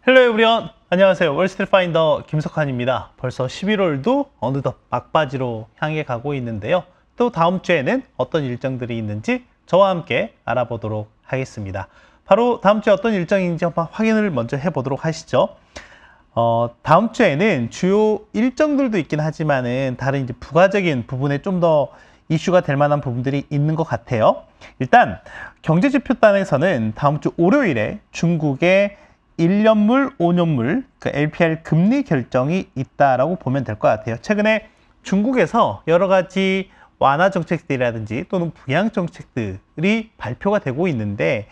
헬로 에브리원, 안녕하세요. 월스트리트 파인더 김석환입니다. 벌써 11월도 어느덧 막바지로 향해 가고 있는데요. 또 다음 주에는 어떤 일정들이 있는지 저와 함께 알아보도록 하겠습니다. 바로 다음 주에 어떤 일정인지 한번 확인을 먼저 해보도록 하시죠. 다음 주에는 주요 일정들도 있긴 하지만은 다른 이제 부가적인 부분에 좀 더 이슈가 될 만한 부분들이 있는 것 같아요. 일단 경제지표단에서는 다음 주 월요일에 중국의 1년물, 5년물 그 LPR 금리 결정이 있다라고 보면 될 것 같아요. 최근에 중국에서 여러 가지 완화 정책들이라든지 또는 부양 정책들이 발표가 되고 있는데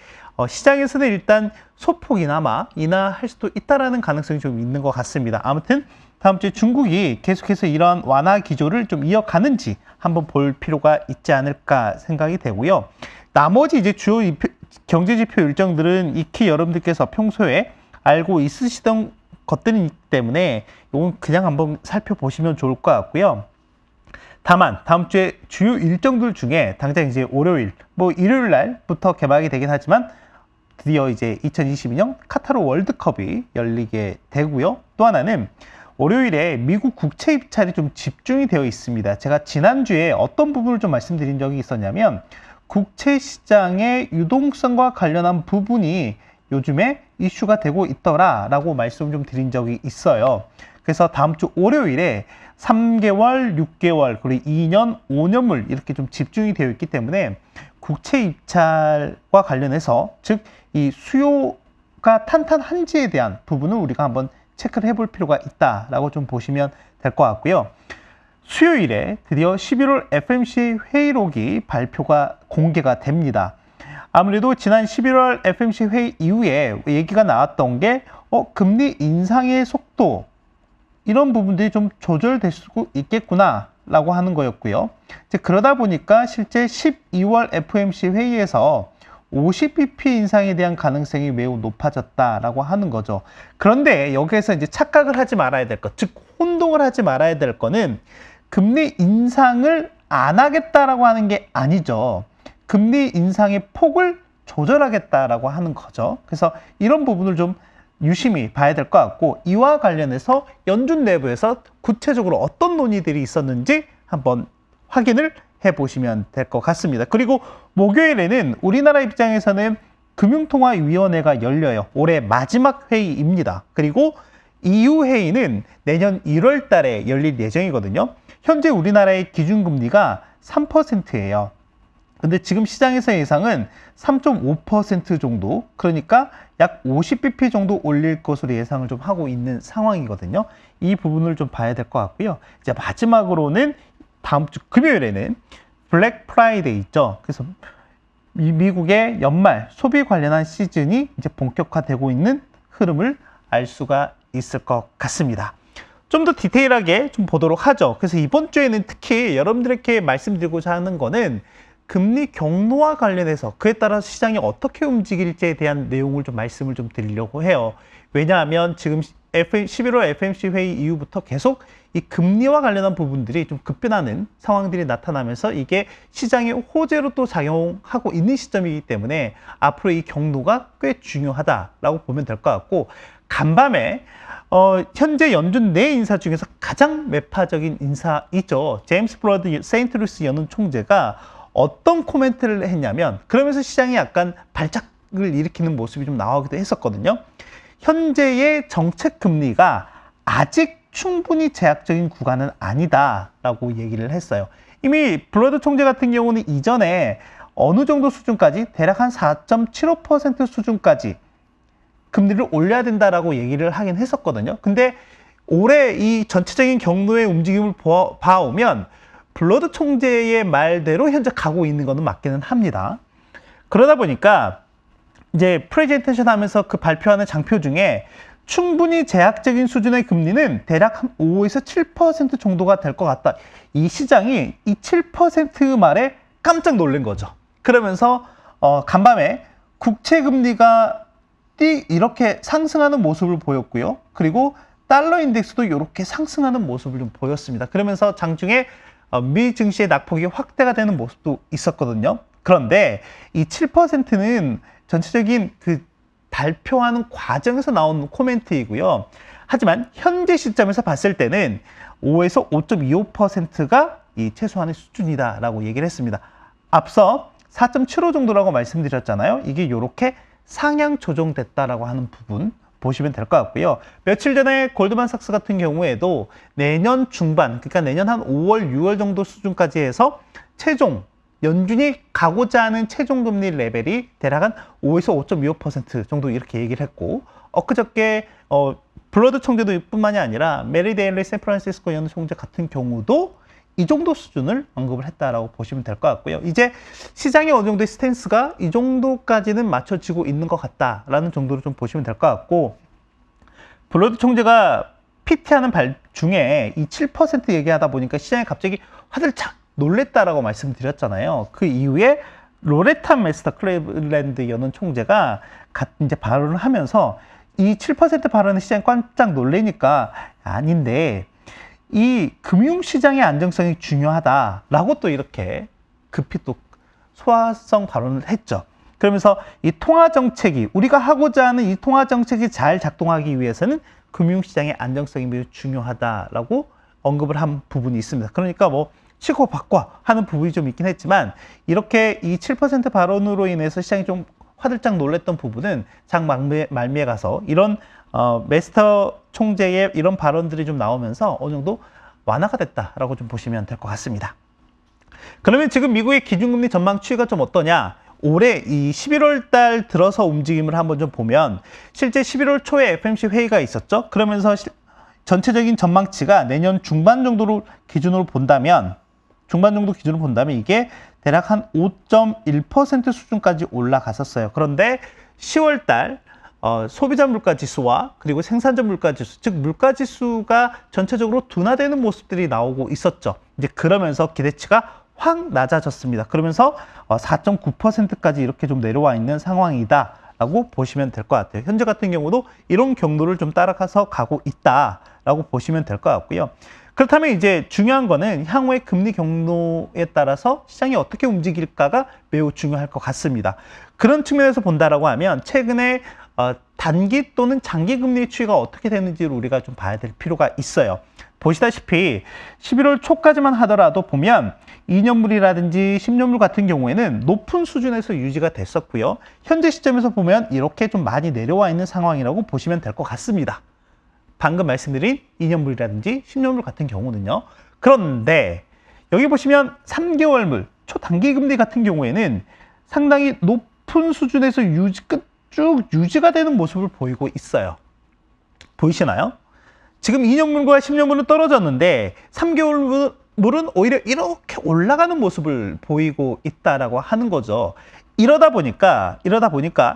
시장에서는 일단 소폭이나마 인하할 수도 있다라는 가능성이 좀 있는 것 같습니다. 아무튼 다음 주에 중국이 계속해서 이러한 완화 기조를 좀 이어가는지 한번 볼 필요가 있지 않을까 생각이 되고요. 나머지 이제 주요 경제지표 일정들은 익히 여러분들께서 평소에 알고 있으시던 것들이기 때문에 이건 그냥 한번 살펴보시면 좋을 것 같고요. 다만 다음 주에 주요 일정들 중에 당장 이제 월요일, 일요일 날부터 개막이 되긴 하지만 드디어 이제 2022년 카타르 월드컵이 열리게 되고요. 또 하나는 월요일에 미국 국채 입찰이 좀 집중이 되어 있습니다. 제가 지난주에 어떤 부분을 좀 말씀드린 적이 있었냐면 국채 시장의 유동성과 관련한 부분이 요즘에 이슈가 되고 있더라라고 말씀 좀 드린 적이 있어요. 그래서 다음 주 월요일에 3개월, 6개월, 그리고 2년, 5년물 이렇게 좀 집중이 되어 있기 때문에 국채 입찰과 관련해서 즉 이 수요가 탄탄한지에 대한 부분을 우리가 한번 체크를 해볼 필요가 있다라고 좀 보시면 될 것 같고요. 수요일에 드디어 11월 FMC 회의록이 발표가 공개가 됩니다. 아무래도 지난 11월 FMC 회의 이후에 얘기가 나왔던 게 금리 인상의 속도 이런 부분들이 좀 조절될 수 있겠구나 라고 하는 거였고요. 이제 그러다 보니까 실제 12월 FOMC 회의에서 50bp 인상에 대한 가능성이 매우 높아졌다라고 하는 거죠. 그런데 여기에서 이제 착각을 하지 말아야 될 것, 즉 혼동을 하지 말아야 될 거는 금리 인상을 안 하겠다라고 하는 게 아니죠. 금리 인상의 폭을 조절하겠다라고 하는 거죠. 그래서 이런 부분을 좀 유심히 봐야 될 것 같고 이와 관련해서 연준 내부에서 구체적으로 어떤 논의들이 있었는지 한번 확인을 해보시면 될 것 같습니다. 그리고 목요일에는 우리나라 입장에서는 금융통화위원회가 열려요. 올해 마지막 회의입니다. 그리고 EU 회의는 내년 1월 달에 열릴 예정이거든요. 현재 우리나라의 기준금리가 3%예요. 근데 지금 시장에서 예상은 3.5% 정도, 그러니까 약 50bp 정도 올릴 것으로 예상을 좀 하고 있는 상황이거든요. 이 부분을 좀 봐야 될 것 같고요. 이제 마지막으로는 다음 주 금요일에는 블랙 프라이데이 있죠. 그래서 미국의 연말 소비 관련한 시즌이 이제 본격화되고 있는 흐름을 알 수가 있을 것 같습니다. 좀 더 디테일하게 좀 보도록 하죠. 그래서 이번 주에는 특히 여러분들에게 말씀드리고자 하는 거는 금리 경로와 관련해서 그에 따라 시장이 어떻게 움직일지에 대한 내용을 좀 말씀을 좀 드리려고 해요. 왜냐하면 지금 11월 FMC 회의 이후부터 계속 이 금리와 관련한 부분들이 좀 급변하는 상황들이 나타나면서 이게 시장의 호재로 또 작용하고 있는 시점이기 때문에 앞으로 이 경로가 꽤 중요하다라고 보면 될 것 같고 간밤에 현재 연준 내 인사 중에서 가장 매파적인 인사이죠. 제임스 블러드 세인트루이스 연은 총재가 어떤 코멘트를 했냐면 그러면서 시장이 약간 발작을 일으키는 모습이 좀 나오기도 했었거든요. 현재의 정책 금리가 아직 충분히 제약적인 구간은 아니다라고 얘기를 했어요. 이미 블러드 총재 같은 경우는 이전에 어느 정도 수준까지 대략 한 4.75% 수준까지 금리를 올려야 된다라고 얘기를 하긴 했었거든요. 근데 올해 이 전체적인 경로의 움직임을 봐오면 블러드 총재의 말대로 현재 가고 있는 것은 맞기는 합니다. 그러다 보니까 이제 프레젠테이션 하면서 그 발표하는 장표 중에 충분히 제약적인 수준의 금리는 대략 한 5에서 7% 정도가 될 것 같다. 이 시장이 이 7% 말에 깜짝 놀란 거죠. 그러면서 간밤에 국채 금리가 이렇게 상승하는 모습을 보였고요. 그리고 달러 인덱스도 이렇게 상승하는 모습을 좀 보였습니다. 그러면서 장중에 미 증시의 낙폭이 확대가 되는 모습도 있었거든요. 그런데 이 7%는 전체적인 그 발표하는 과정에서 나온 코멘트이고요. 하지만 현재 시점에서 봤을 때는 5에서 5.25%가 이 최소한의 수준이다라고 얘기를 했습니다. 앞서 4.75 정도라고 말씀드렸잖아요. 이게 이렇게 상향 조정됐다라고 하는 부분 보시면 될 것 같고요. 며칠 전에 골드만삭스 같은 경우에도 내년 중반, 그러니까 내년 한 5월, 6월 정도 수준까지 해서 최종 연준이 가고자 하는 최종 금리 레벨이 대략 한 5에서 5.25% 정도 이렇게 얘기를 했고, 엊그저께 블러드 총재도 뿐만이 아니라 메리 데일리 샌프란시스코 연은 총재 같은 경우도 이 정도 수준을 언급을 했다라고 보시면 될 것 같고요. 이제 시장의 어느 정도의 스탠스가 이 정도까지는 맞춰지고 있는 것 같다라는 정도로 좀 보시면 될 것 같고, 블러드 총재가 PT하는 발 중에 이 7% 얘기하다 보니까 시장이 갑자기 화들짝 놀랬다라고 말씀드렸잖아요. 그 이후에 로레타 메스터 클레블랜드 연은 총재가 이제 발언을 하면서 이 7% 발언에 시장이 깜짝 놀래니까 아닌데 이 금융시장의 안정성이 중요하다라고 또 이렇게 급히 또 소화성 발언을 했죠. 그러면서 이 통화정책이, 우리가 하고자 하는 이 통화정책이 잘 작동하기 위해서는 금융시장의 안정성이 매우 중요하다라고 언급을 한 부분이 있습니다. 그러니까 뭐 치고 바꿔 하는 부분이 좀 있긴 했지만, 이렇게 이 7% 발언으로 인해서 시장이 좀 화들짝 놀랬던 부분은 장 말미에 가서 이런 메스터 총재의 이런 발언들이 좀 나오면서 어느 정도 완화가 됐다라고 좀 보시면 될 것 같습니다. 그러면 지금 미국의 기준금리 전망 추이가 좀 어떠냐? 올해 이 11월 달 들어서 움직임을 한번 좀 보면, 실제 11월 초에 FOMC 회의가 있었죠. 그러면서 전체적인 전망치가 내년 중반 정도로 기준으로 본다면 이게 대략 한 5.1% 수준까지 올라갔었어요. 그런데 10월 달 소비자 물가 지수와 그리고 생산자 물가 지수, 즉 물가 지수가 전체적으로 둔화되는 모습들이 나오고 있었죠. 이제 그러면서 기대치가 확 낮아졌습니다. 그러면서 4.9%까지 이렇게 좀 내려와 있는 상황이다라고 보시면 될 것 같아요. 현재 같은 경우도 이런 경로를 좀 따라가서 가고 있다라고 보시면 될 것 같고요. 그렇다면 이제 중요한 거는 향후의 금리 경로에 따라서 시장이 어떻게 움직일까가 매우 중요할 것 같습니다. 그런 측면에서 본다라고 하면 최근에 단기 또는 장기 금리 추이가 어떻게 되는지를 우리가 좀 봐야 될 필요가 있어요. 보시다시피 11월 초까지만 하더라도 보면 2년물이라든지 10년물 같은 경우에는 높은 수준에서 유지가 됐었고요. 현재 시점에서 보면 이렇게 좀 많이 내려와 있는 상황이라고 보시면 될 것 같습니다. 방금 말씀드린 2년물이라든지 10년물 같은 경우는요. 그런데 여기 보시면 3개월물, 초단기 금리 같은 경우에는 상당히 높은 수준에서 쭉 유지가 되는 모습을 보이고 있어요. 보이시나요? 지금 2년물과 10년물은 떨어졌는데 3개월물은 오히려 이렇게 올라가는 모습을 보이고 있다라고 하는 거죠. 이러다 보니까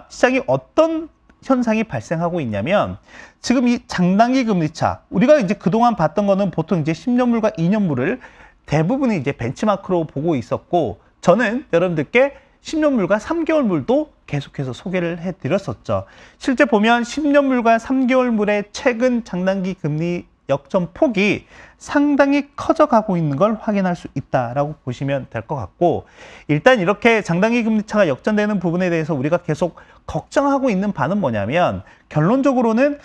시장이 어떤 현상이 발생하고 있냐면, 지금 이 장단기 금리차, 우리가 이제 그동안 봤던 거는 보통 이제 10년물과 2년물을 대부분이 이제 벤치마크로 보고 있었고, 저는 여러분들께 10년물과 3개월물도 계속해서 소개를 해드렸었죠. 실제 보면 10년물과 3개월물의 최근 장단기 금리 역전 폭이 상당히 커져가고 있는 걸 확인할 수 있다라고 보시면 될 것 같고, 일단 이렇게 장단기 금리차가 역전되는 부분에 대해서 우리가 계속 걱정하고 있는 바는 뭐냐면, 결론적으로는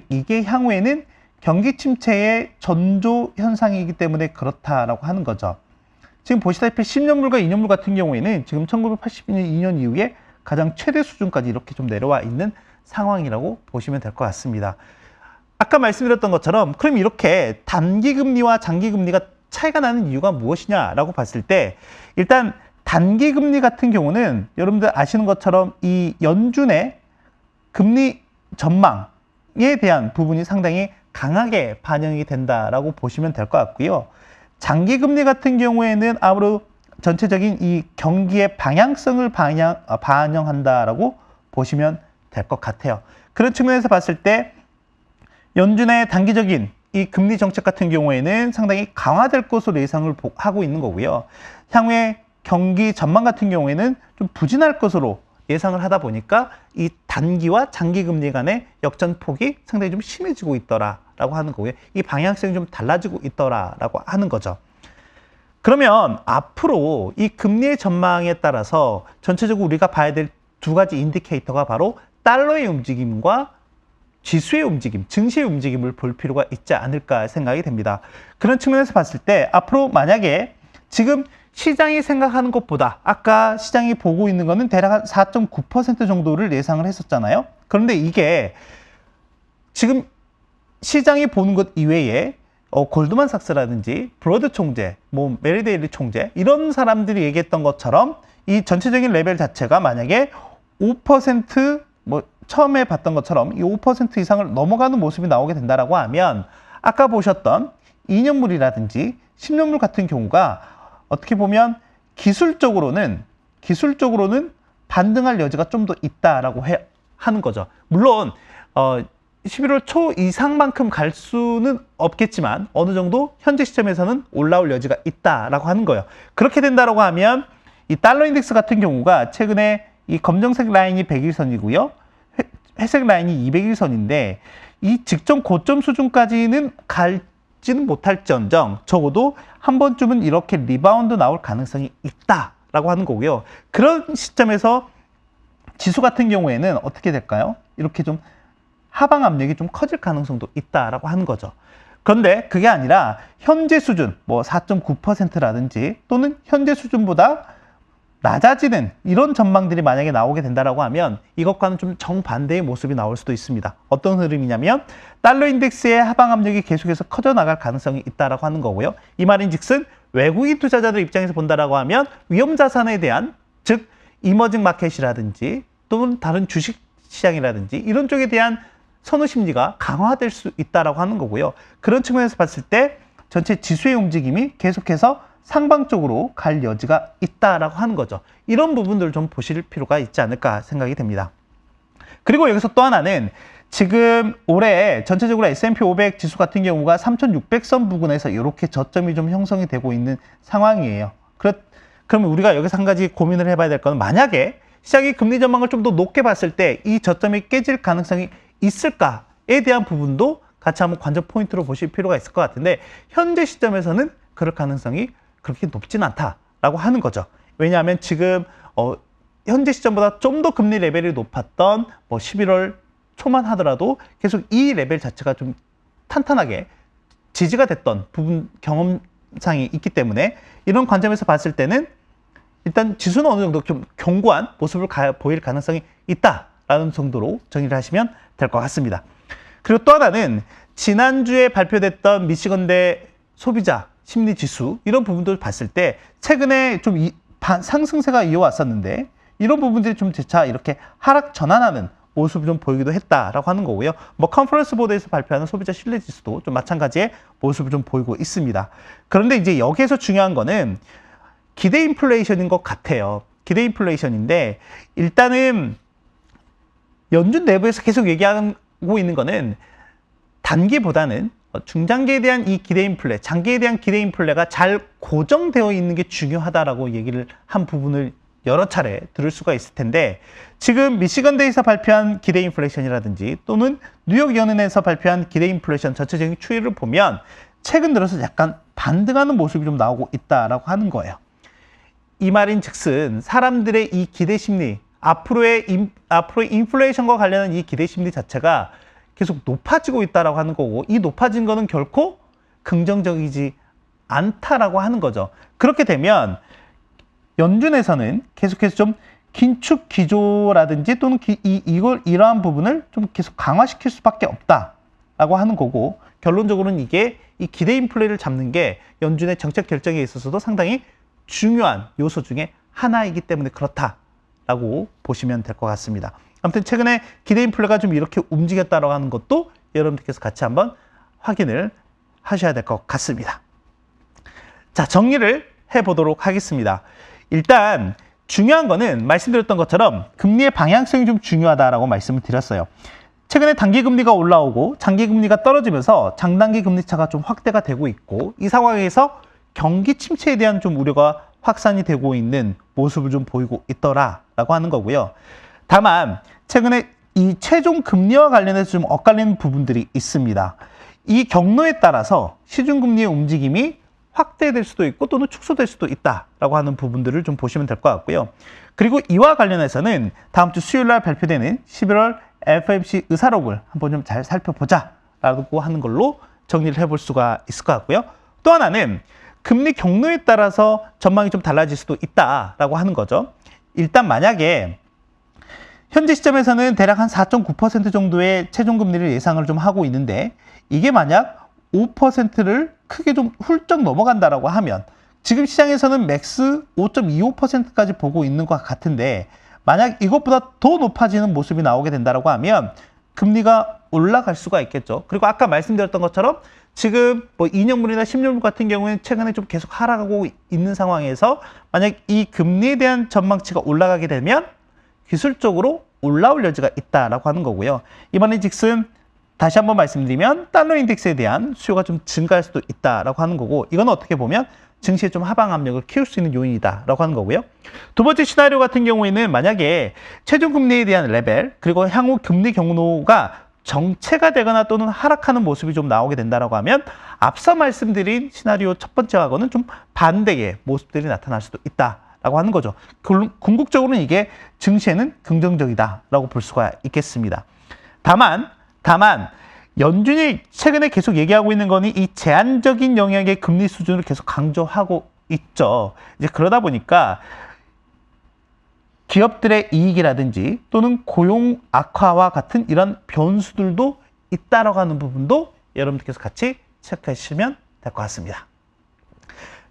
이게 향후에는 경기 침체의 전조 현상이기 때문에 그렇다라고 하는 거죠. 지금 보시다시피 10년물과 2년물 같은 경우에는 지금 1982년 이후에 가장 최대 수준까지 이렇게 좀 내려와 있는 상황이라고 보시면 될 것 같습니다. 아까 말씀드렸던 것처럼 그럼 이렇게 단기 금리와 장기 금리가 차이가 나는 이유가 무엇이냐라고 봤을 때, 일단 단기 금리 같은 경우는 여러분들 아시는 것처럼 이 연준의 금리 전망에 대한 부분이 상당히 강하게 반영이 된다라고 보시면 될 것 같고요. 장기 금리 같은 경우에는 아무래도 전체적인 이 경기의 방향성을 반영한다라고 보시면 될 것 같아요. 그런 측면에서 봤을 때 연준의 단기적인 이 금리 정책 같은 경우에는 상당히 강화될 것으로 예상을 하고 있는 거고요. 향후에 경기 전망 같은 경우에는 좀 부진할 것으로 예상을 하다 보니까 이 단기와 장기 금리 간의 역전폭이 상당히 좀 심해지고 있더라라고 하는 거고요. 이 방향성이 좀 달라지고 있더라라고 하는 거죠. 그러면 앞으로 이 금리의 전망에 따라서 전체적으로 우리가 봐야 될 두 가지 인디케이터가 바로 달러의 움직임과 지수의 움직임, 증시의 움직임을 볼 필요가 있지 않을까 생각이 됩니다. 그런 측면에서 봤을 때 앞으로 만약에 지금 시장이 생각하는 것보다 아까 시장이 보고 있는 거는 대략 한 4.9% 정도를 예상을 했었잖아요. 그런데 이게 지금 시장이 보는 것 이외에 골드만삭스라든지 브로드 총재, 뭐 메리데일리 총재 이런 사람들이 얘기했던 것처럼 이 전체적인 레벨 자체가 만약에 5% 뭐 처음에 봤던 것처럼 이 5% 이상을 넘어가는 모습이 나오게 된다라고 하면 아까 보셨던 2년물이라든지 10년물 같은 경우가 어떻게 보면 기술적으로는 반등할 여지가 좀 더 있다라고 하는 거죠. 물론 11월 초 이상만큼 갈 수는 없겠지만 어느 정도 현재 시점에서는 올라올 여지가 있다라고 하는 거예요. 그렇게 된다라고 하면 이 달러 인덱스 같은 경우가 최근에 이 검정색 라인이 100일선이고요. 회색 라인이 200일선인데 이 직전 고점 수준까지는 갈지는 못할지언정 적어도 한 번쯤은 이렇게 리바운드 나올 가능성이 있다라고 하는 거고요. 그런 시점에서 지수 같은 경우에는 어떻게 될까요? 이렇게 좀 하방 압력이 좀 커질 가능성도 있다라고 하는 거죠. 그런데 그게 아니라 현재 수준, 뭐 4.9%라든지 또는 현재 수준보다 낮아지는 이런 전망들이 만약에 나오게 된다라고 하면 이것과는 좀 정반대의 모습이 나올 수도 있습니다. 어떤 흐름이냐면 달러 인덱스의 하방 압력이 계속해서 커져 나갈 가능성이 있다라고 하는 거고요. 이 말인즉슨 외국인 투자자들 입장에서 본다라고 하면 위험 자산에 대한 즉 이머징 마켓이라든지 또는 다른 주식 시장이라든지 이런 쪽에 대한 선호 심리가 강화될 수 있다라고 하는 거고요. 그런 측면에서 봤을 때 전체 지수의 움직임이 계속해서 상방적으로 갈 여지가 있다라고 하는 거죠. 이런 부분들을 좀 보실 필요가 있지 않을까 생각이 됩니다. 그리고 여기서 또 하나는 지금 올해 전체적으로 S&P 500 지수 같은 경우가 3,600선 부근에서 이렇게 저점이 좀 형성이 되고 있는 상황이에요. 그러면 우리가 여기서 한 가지 고민을 해봐야 될 거는 만약에 시장이 금리 전망을 좀 더 높게 봤을 때 이 저점이 깨질 가능성이 있을까에 대한 부분도 같이 한번 관전 포인트로 보실 필요가 있을 것 같은데 현재 시점에서는 그럴 가능성이 그렇게 높진 않다라고 하는 거죠. 왜냐하면 지금 현재 시점보다 좀 더 금리 레벨이 높았던 뭐 11월 초만 하더라도 계속 이 레벨 자체가 좀 탄탄하게 지지가 됐던 부분 경험상이 있기 때문에 이런 관점에서 봤을 때는 일단 지수는 어느 정도 좀 견고한 모습을 보일 가능성이 있다라는 정도로 정리를 하시면 될 것 같습니다. 그리고 또 하나는 지난주에 발표됐던 미시건대 소비자 심리지수 이런 부분들을 봤을 때 최근에 좀 상승세가 이어왔었는데 이런 부분들이 좀 재차 이렇게 하락 전환하는 모습을 좀 보이기도 했다라고 하는 거고요. 뭐 컨퍼런스 보드에서 발표하는 소비자 신뢰지수도 좀 마찬가지의 모습을 좀 보이고 있습니다. 그런데 이제 여기에서 중요한 거는 기대 인플레이션인 것 같아요. 기대 인플레이션인데 일단은 연준 내부에서 계속 얘기하고 있는 거는 단기보다는 중장기에 대한 이 기대 인플레, 장기에 대한 기대 인플레가 잘 고정되어 있는 게 중요하다라고 얘기를 한 부분을 여러 차례 들을 수가 있을 텐데 지금 미시건대에서 발표한 기대 인플레이션이라든지 또는 뉴욕연은에서 발표한 기대 인플레이션 전체적인 추이를 보면 최근 들어서 약간 반등하는 모습이 좀 나오고 있다라고 하는 거예요. 이 말인즉슨 사람들의 이 기대 심리, 앞으로의 인플레이션과 관련한 이 기대 심리 자체가 계속 높아지고 있다라고 하는 거고 이 높아진 거는 결코 긍정적이지 않다라고 하는 거죠. 그렇게 되면 연준에서는 계속해서 좀 긴축 기조라든지 또는 이러한 부분을 좀 계속 강화시킬 수밖에 없다라고 하는 거고 결론적으로는 이게 이 기대 인플레를 잡는 게 연준의 정책 결정에 있어서도 상당히 중요한 요소 중에 하나이기 때문에 그렇다라고 보시면 될 것 같습니다. 아무튼 최근에 기대 인플레가 좀 이렇게 움직였다라고 하는 것도 여러분들께서 같이 한번 확인을 하셔야 될 것 같습니다. 자, 정리를 해보도록 하겠습니다. 일단 중요한 거는 말씀드렸던 것처럼 금리의 방향성이 좀 중요하다라고 말씀을 드렸어요. 최근에 단기 금리가 올라오고 장기 금리가 떨어지면서 장단기 금리 차가 좀 확대가 되고 있고 이 상황에서 경기 침체에 대한 좀 우려가 확산이 되고 있는 모습을 좀 보이고 있더라라고 하는 거고요. 다만 최근에 이 최종 금리와 관련해서 좀 엇갈리는 부분들이 있습니다. 이 경로에 따라서 시중금리의 움직임이 확대될 수도 있고 또는 축소될 수도 있다라고 하는 부분들을 좀 보시면 될 것 같고요. 그리고 이와 관련해서는 다음 주 수요일 날 발표되는 11월 FOMC 의사록을 한번 좀 잘 살펴보자라고 하는 걸로 정리를 해볼 수가 있을 것 같고요. 또 하나는 금리 경로에 따라서 전망이 좀 달라질 수도 있다라고 하는 거죠. 일단 만약에 현재 시점에서는 대략 한 4.9% 정도의 최종 금리를 예상을 좀 하고 있는데 이게 만약 5%를 크게 좀 훌쩍 넘어간다라고 하면 지금 시장에서는 맥스 5.25%까지 보고 있는 것 같은데 만약 이것보다 더 높아지는 모습이 나오게 된다라고 하면 금리가 올라갈 수가 있겠죠. 그리고 아까 말씀드렸던 것처럼 지금 뭐 2년물이나 10년물 같은 경우에는 최근에 좀 계속 하락하고 있는 상황에서 만약 이 금리에 대한 전망치가 올라가게 되면 기술적으로 올라올 여지가 있다라고 하는 거고요. 이번에 즉슨 다시 한번 말씀드리면 달러 인덱스에 대한 수요가 좀 증가할 수도 있다라고 하는 거고 이건 어떻게 보면 증시에 좀 하방 압력을 키울 수 있는 요인이다라고 하는 거고요. 두 번째 시나리오 같은 경우에는 만약에 최종 금리에 대한 레벨 그리고 향후 금리 경로가 정체가 되거나 또는 하락하는 모습이 좀 나오게 된다라고 하면 앞서 말씀드린 시나리오 첫 번째하고는 좀 반대의 모습들이 나타날 수도 있다라고 하는 거죠. 궁극적으로는 이게 증시에는 긍정적이다라고 볼 수가 있겠습니다. 다만 연준이 최근에 계속 얘기하고 있는 거니 이 제한적인 영역의 금리 수준을 계속 강조하고 있죠. 이제 그러다 보니까 기업들의 이익이라든지 또는 고용 악화와 같은 이런 변수들도 있다라고 하는 부분도 여러분들께서 같이 체크해 주시면 될 것 같습니다.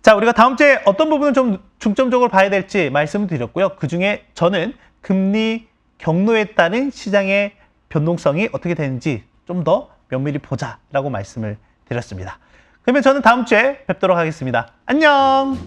자, 우리가 다음 주에 어떤 부분을 좀 중점적으로 봐야 될지 말씀을 드렸고요. 그중에 저는 금리 경로에 따른 시장의 변동성이 어떻게 되는지 좀 더 면밀히 보자라고 말씀을 드렸습니다. 그러면 저는 다음 주에 뵙도록 하겠습니다. 안녕!